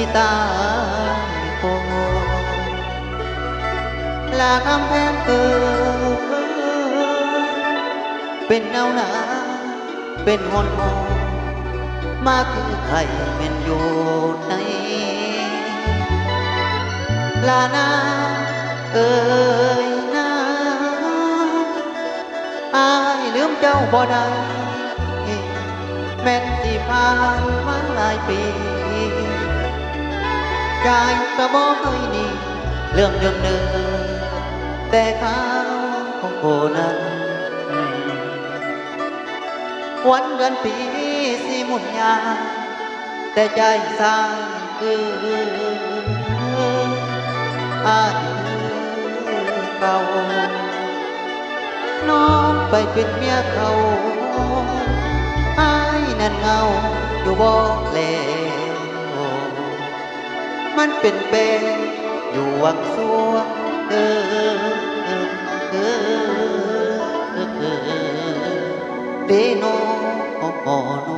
สิตายโคลาคำแพงเกิดเป็นเงาหนาเป็นหอนหอมาคือไข่เป็นอยู่ในลานาเอ่ยนาอายลืมเจ้าบ่ได้แม่นสิผ่านมาหลายปีกายก็บ่เคยหนีเรื่องเดิมเดิมแต่เขาของโคนั้นวันเดือนปีสิหมุนยาแต่ใจสร้างอายเก่าน้องไปเป็นเมียเขาอายนั่นเงาอยู่บ่แลมันเป็นเบอยู่วังสวงเดโนโน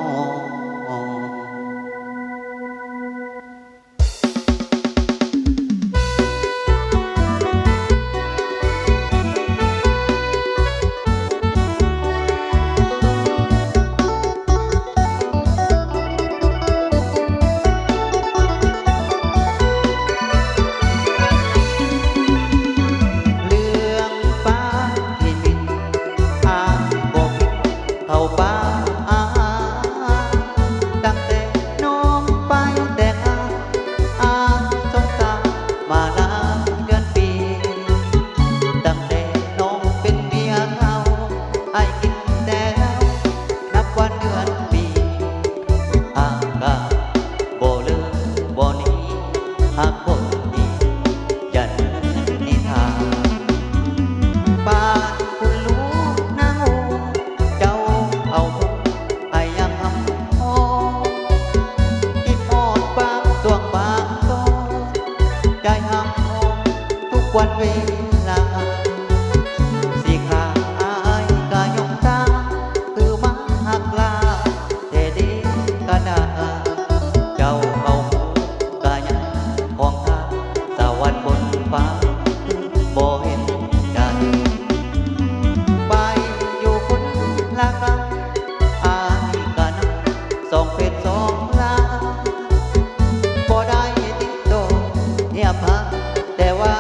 วันเวลาสิขาอายกายงตาคือมาหักลาเทดีกะนาเจ้าเอากายังของข้าสวรรค์บนฟ้าบ่เห็นได้ไปอยู่คนละกันอายกะนับสองเป็นสองลาบ่ได้ติดโตเทียบหาแต่ว่า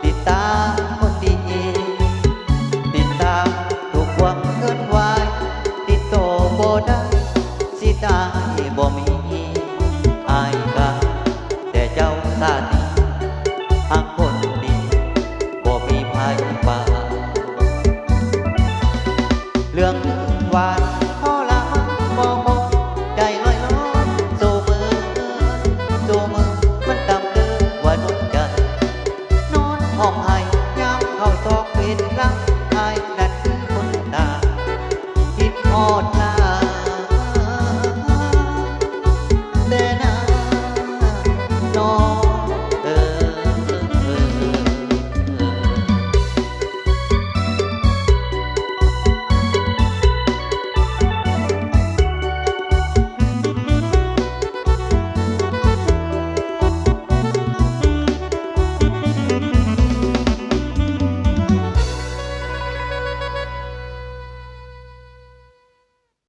ติดตามคนดีติดตามทุกความเคลื่อนไหวติดต่อบ่ได้สิได้บ่มีอายกะแต่เจ้าสาธิ